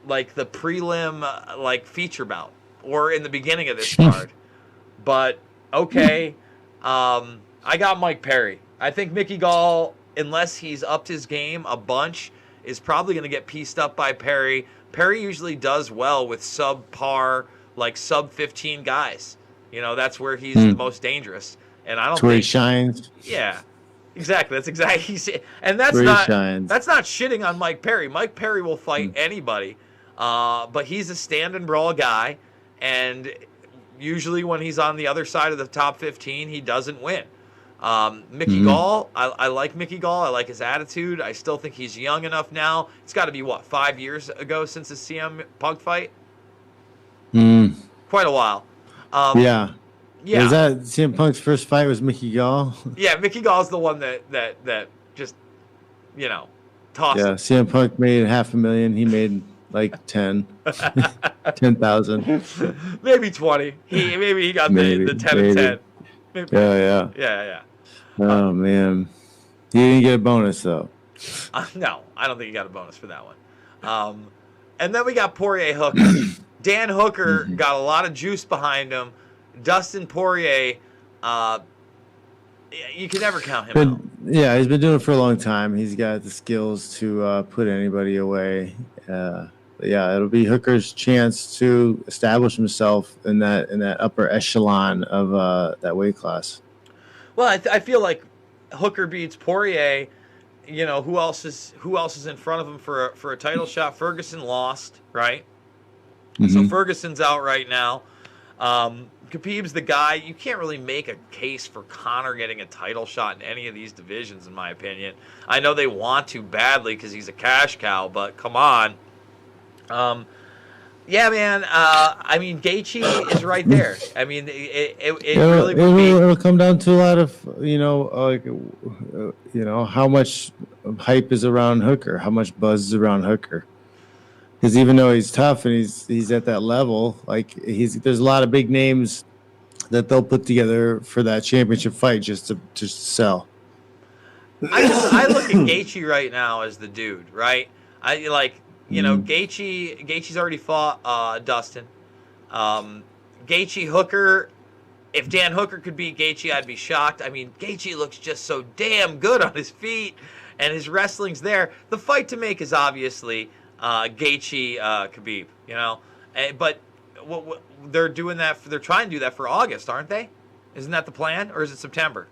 like the prelim feature bout, or in the beginning of this card. But okay, I got Mike Perry. I think Mickey Gall, unless he's upped his game a bunch, is probably going to get pieced up by Perry. Perry usually does well with subpar, sub 15 guys. That's where he's the most dangerous. And I don't think where he shines. Yeah, exactly. That's exactly. And that's that's not shitting on Mike Perry. Mike Perry will fight anybody, but he's a stand and brawl guy, and usually when he's on the other side of the top 15, he doesn't win. Mickey Gall, I like Mickey Gall. I like his attitude. I still think he's young enough now. It's got to be, 5 years ago since the CM Punk fight? Quite a while. Yeah. Was that CM Punk's first fight was Mickey Gall? Yeah, Mickey Gall's the one that just, tossed. Yeah, CM Punk made $500,000. He made 10,000. Maybe 20. Maybe he got the 10 and 10. Maybe. Yeah. Oh, man. He didn't get a bonus, though. No, I don't think he got a bonus for that one. And then we got Poirier Hooker. Dan Hooker got a lot of juice behind him. Dustin Poirier, you can never count him out. Yeah, he's been doing it for a long time. He's got the skills to put anybody away. It'll be Hooker's chance to establish himself in that upper echelon of that weight class. Well, I feel like Hooker beats Poirier. Who else is in front of him for a title shot? Ferguson lost, right? So Ferguson's out right now. Khabib's the guy. You can't really make a case for Conor getting a title shot in any of these divisions, in my opinion. I know they want to badly because he's a cash cow, but come on. Yeah, man. I mean, Gaethje is right there. I mean, it really would be. It'll come down to a lot of how much hype is around Hooker, how much buzz is around Hooker. Because even though he's tough and he's at that level, like there's a lot of big names that they'll put together for that championship fight just to sell. I look at Gaethje right now as the dude, right? Gaethje's already fought Dustin. Gaethje Hooker. If Dan Hooker could beat Gaethje, I'd be shocked. I mean, Gaethje looks just so damn good on his feet, and his wrestling's there. The fight to make is obviously Gaethje Khabib, but they're doing that. They're trying to do that for August, aren't they? Isn't that the plan, or is it September?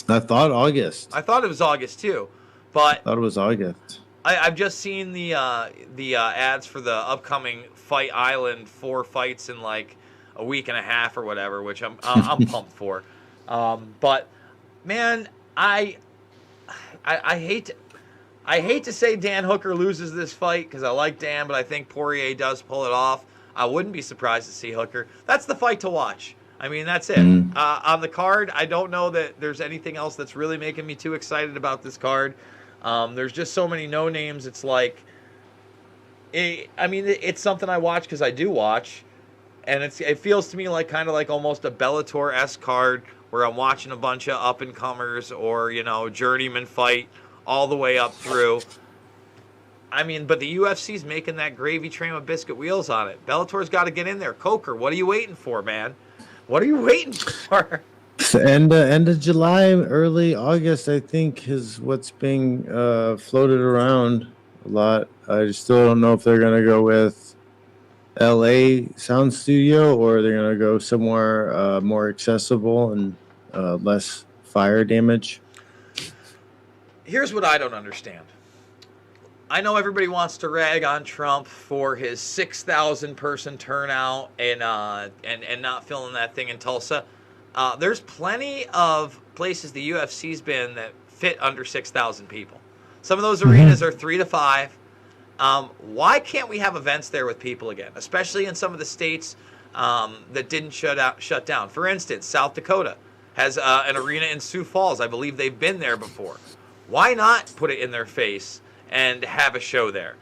I thought August. I thought it was August too, but I thought it was August. I've just seen the ads for the upcoming Fight Island 4 fights in like a week and a half or whatever, which I'm pumped for. But man, I hate to say Dan Hooker loses this fight because I like Dan, but I think Poirier does pull it off. I wouldn't be surprised to see Hooker. That's the fight to watch. I mean, that's it. On the card, I don't know that there's anything else that's really making me too excited about this card. There's just so many no names. It's like, it's something I watch because I do watch, and it feels to me like kind of like almost a Bellator-esque card where I'm watching a bunch of up and comers or journeyman fight all the way up through. I mean, but the UFC's making that gravy train with biscuit wheels on it. Bellator's got to get in there. Coker, what are you waiting for, man? What are you waiting for? End of July, early August, I think, is what's being floated around a lot. I still don't know if they're going to go with LA Sound Studio or they're going to go somewhere more accessible and less fire damage. Here's what I don't understand. I know everybody wants to rag on Trump for his 6,000 person turnout and not filling that thing in Tulsa. There's plenty of places the UFC's been that fit under 6,000 people. Some of those arenas are 3 to 5. Why can't we have events there with people again, especially in some of the states that didn't shut down? For instance, South Dakota has an arena in Sioux Falls. I believe they've been there before. Why not put it in their face and have a show there?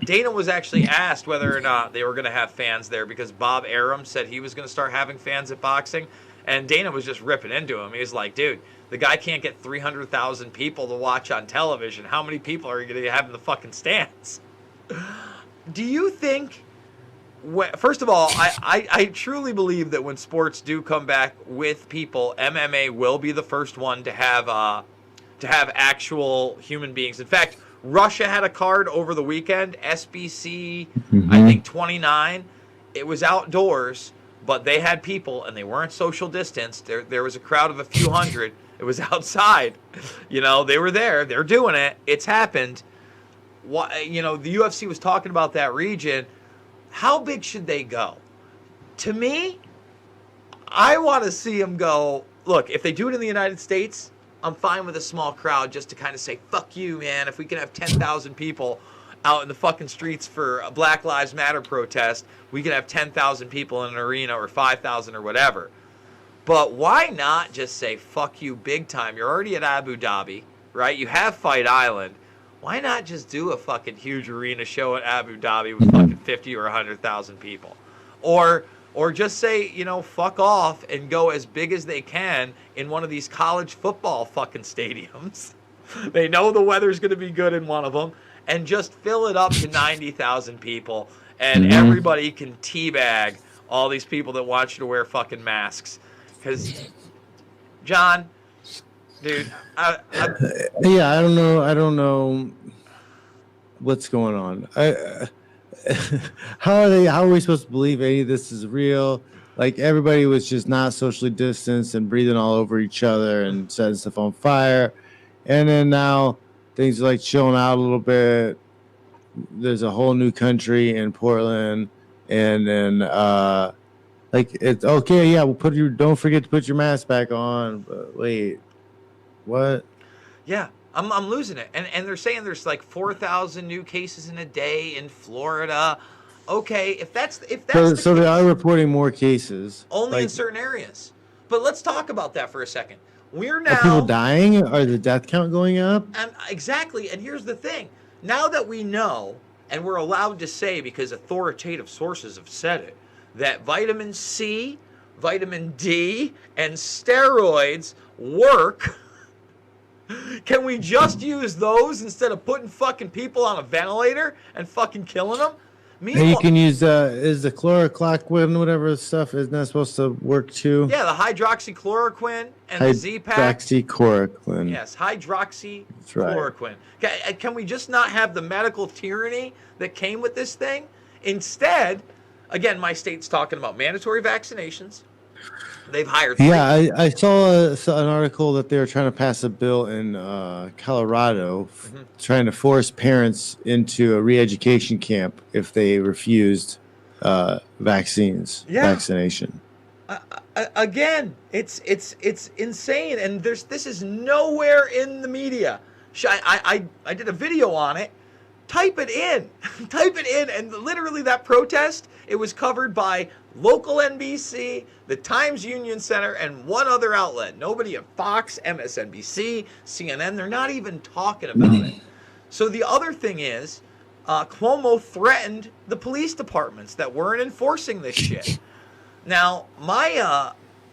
Dana was actually asked whether or not they were going to have fans there because Bob Arum said he was going to start having fans at boxing. And Dana was just ripping into him. He was like, dude, the guy can't get 300,000 people to watch on television. How many people are you going to have in the fucking stands? Do you think... First of all, I truly believe that when sports do come back with people, MMA will be the first one to have actual human beings. In fact, Russia had a card over the weekend, SBC, I think 29. It was outdoors, but they had people, and they weren't social distanced. There was a crowd of a few hundred. It was outside. They were there. They're doing it. It's happened. The UFC was talking about that region. How big should they go? To me, I want to see them go, look, if they do it in the United States, I'm fine with a small crowd just to kind of say, fuck you, man. If we can have 10,000 people out in the fucking streets for a Black Lives Matter protest, we can have 10,000 people in an arena or 5,000 or whatever. But why not just say, fuck you big time? You're already at Abu Dhabi, right? You have Fight Island. Why not just do a fucking huge arena show at Abu Dhabi with fucking 50 or 100,000 people? Or just say, fuck off and go as big as they can in one of these college football fucking stadiums. They know the weather's going to be good in one of them. And just fill it up to 90,000 people. And everybody can teabag all these people that want you to wear fucking masks. Because, John, dude, I don't know what's going on. How are we supposed to believe any of this is real? Like, everybody was just not socially distanced and breathing all over each other and setting stuff on fire. And then now things are like chilling out a little bit. There's a whole new country in Portland and then like it's okay, yeah, don't forget to put your mask back on. But wait, what? Yeah, I'm losing it. And they're saying there's like 4,000 new cases in a day in Florida. Okay, if that's the So they case, are reporting more cases. only Like, in certain areas. But let's talk about that for a second. We're are people now dying? Are the death count going up? exactly, and here's the thing. Now that we know, and we're allowed to say because authoritative sources have said it, that vitamin C, vitamin D, and steroids work. Can we just use those instead of putting fucking people on a ventilator and fucking killing them? And you can use is the chlorocloquine, whatever stuff, isn't that supposed to work too? Yeah, the hydroxychloroquine and the Z-Pack. Hydroxychloroquine. Yes, hydroxychloroquine. Right. Can we just not have the medical tyranny that came with this thing? Instead, again, my state's talking about mandatory vaccinations. They've hired. Yeah, I saw an article that they were trying to pass a bill in Colorado, trying to force parents into a re-education camp if they refused vaccination. Again, it's insane, and this is nowhere in the media. I did a video on it. Type it in, and literally that protest, it was covered by local NBC, the Times Union Center, and one other outlet. Nobody at Fox, MSNBC, CNN, they're not even talking about it. So the other thing is, Cuomo threatened the police departments that weren't enforcing this shit. Now,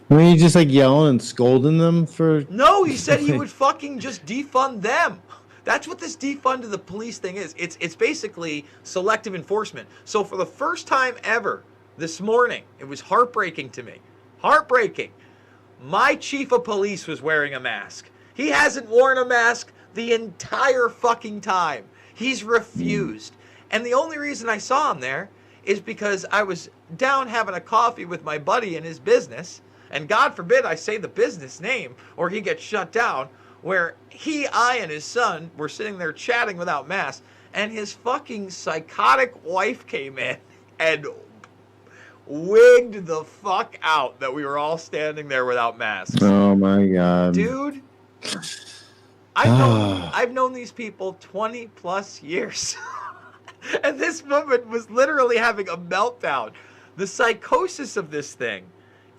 were you just like yelling and scolding them for? No, he said he would fucking just defund them. That's what this defund of the police thing is. It's basically selective enforcement. So for the first time ever this morning, it was heartbreaking to me. Heartbreaking. My chief of police was wearing a mask. He hasn't worn a mask the entire fucking time. He's refused. And the only reason I saw him there is because I was down having a coffee with my buddy in his business. And God forbid I say the business name or he gets shut down. Where I and his son were sitting there chatting without masks, and his fucking psychotic wife came in and wigged the fuck out that we were all standing there without masks. Oh my God. Dude, I've known these people 20 plus years. And this woman was literally having a meltdown. The psychosis of this thing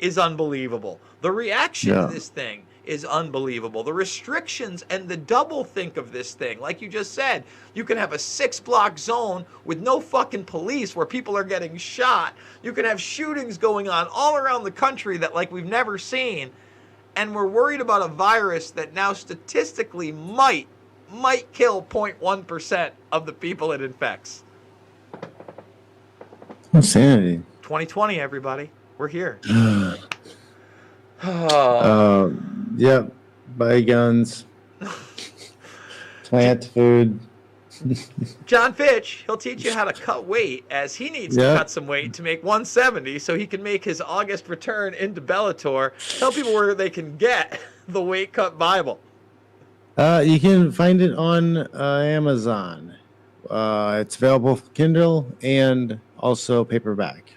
is unbelievable. The reaction to this thing is unbelievable. The restrictions and the double think of this thing. Like you just said, you can have a 6-block zone with no fucking police where people are getting shot. You can have shootings going on all around the country that like we've never seen. And we're worried about a virus that now statistically might kill 0.1% of the people it infects. Insanity. 2020, everybody. We're here. Yep. Buy guns. Plant food. John Fitch, he'll teach you how to cut weight as he needs to cut some weight to make 170 so he can make his August return into Bellator. Tell people where they can get the Weight Cut Bible. You can find it on Amazon. It's available for Kindle and also paperback.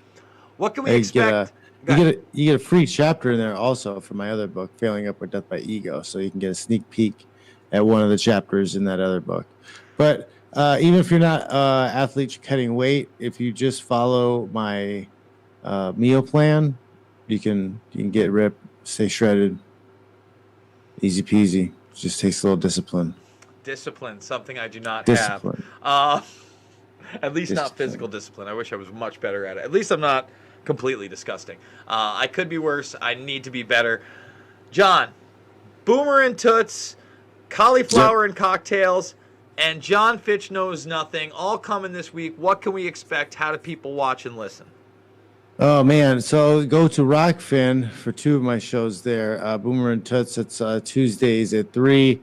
What can we expect? You get a free chapter in there also for my other book, Failing Upward Death by Ego. So you can get a sneak peek at one of the chapters in that other book. But even if you're not athlete cutting weight, if you just follow my meal plan, you can get ripped, stay shredded, easy peasy. Just takes a little discipline. Discipline, something I do not have. At least not physical discipline. I wish I was much better at it. At least I'm not completely disgusting. I could be worse. I need to be better. John, Boomer and Toots, Cauliflower and Cocktails, and John Fitch Knows Nothing, all coming this week. What can we expect? How do people watch and listen? Oh, man. So go to Rockfin for 2 of my shows there. Boomer and Toots, it's Tuesdays at 3.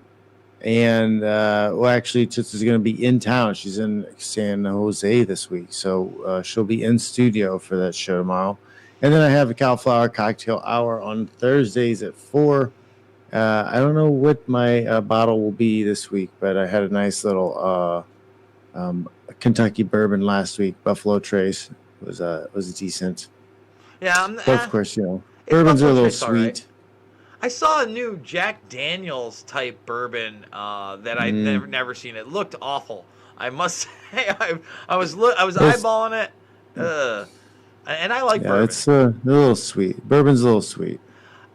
And, actually, Toots is going to be in town. She's in San Jose this week. So she'll be in studio for that show tomorrow. And then I have a Cauliflower Cocktail Hour on Thursdays at 4. I don't know what my bottle will be this week, but I had a nice little Kentucky bourbon last week, Buffalo Trace. was decent. Yeah, But of course, bourbons are a little sweet. Right. I saw a new Jack Daniels type bourbon that I'd never seen. It looked awful. I must say, I was eyeballing it, and I like bourbon. It's a little sweet. Bourbon's a little sweet.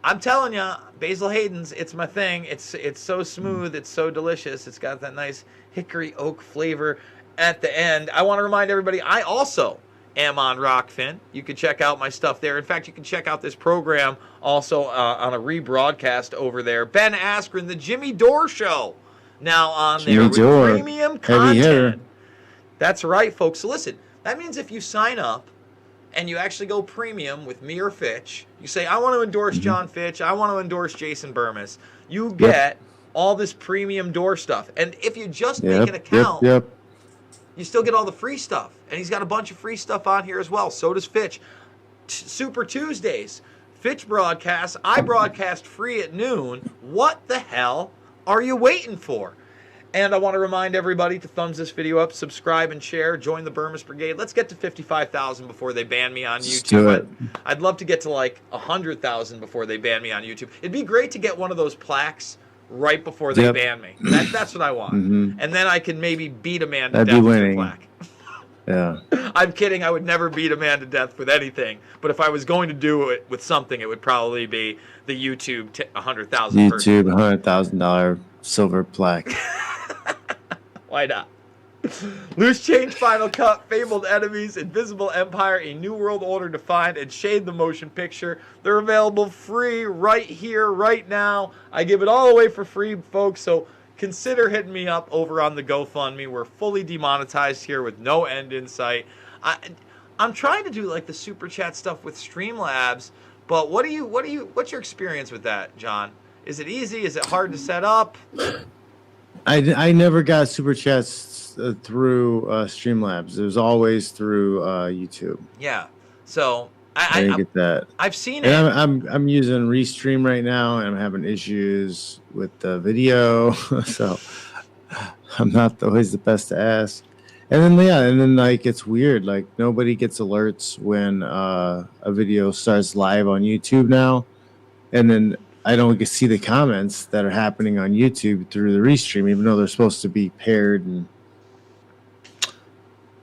I'm telling you, Basil Hayden's, it's my thing. It's so smooth. It's so delicious. It's got that nice hickory oak flavor at the end. I want to remind everybody, I also am on Rockfin. You can check out my stuff there. In fact, you can check out this program also on a rebroadcast over there. Ben Askren, The Jimmy Dore Show, now on there with premium content. That's right, folks. So listen, that means if you sign up and you actually go premium with me or Fitch, you say, I want to endorse John Fitch, I want to endorse Jason Burmis, you get all this premium Dore stuff. And if you just make an account, you still get all the free stuff. And he's got a bunch of free stuff on here as well. So does Fitch. Super Tuesdays. Fitch broadcasts. I broadcast free at noon. What the hell are you waiting for? And I want to remind everybody to thumbs this video up, subscribe and share, join the Burmis Brigade. Let's get to 55,000 before they ban me on YouTube. I'd love to get to like 100,000 before they ban me on YouTube. It'd be great to get one of those plaques right before they ban me. That's what I want. And then I can maybe beat a man to death with a plaque. Yeah. I'm kidding. I would never beat a man to death with anything. But if I was going to do it with something, it would probably be the YouTube $100,000. YouTube $100,000 silver plaque. Why not? Loose Change Final Cut, Fabled Enemies, Invisible Empire, A New World Order Defined, and Shade the Motion Picture. They're available free right here, right now. I give it all away for free, folks, so consider hitting me up over on the GoFundMe. We're fully demonetized here with no end in sight. I'm trying to do like the super chat stuff with Streamlabs, but what's your experience with that, John? Is it easy? Is it hard to set up? I never got super chats through Streamlabs. It was always through YouTube. Yeah. So I didn't get that. I've seen it. And I'm using Restream right now, and I'm having issues with the video, so I'm not always the best to ask. And then like it's weird. Like nobody gets alerts when a video starts live on YouTube now, and then I don't see the comments that are happening on YouTube through the Restream, even though they're supposed to be paired. And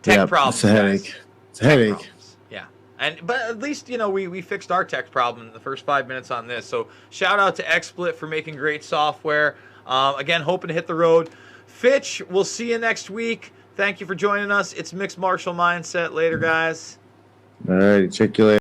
tech problems. It's a headache. It's a headache. Problems. Yeah, but at least we fixed our tech problem in the first 5 minutes on this. So shout out to XSplit for making great software. Again, hoping to hit the road. Fitch, we'll see you next week. Thank you for joining us. It's Mixed Martial Mindset. Later, guys. All right, check you later.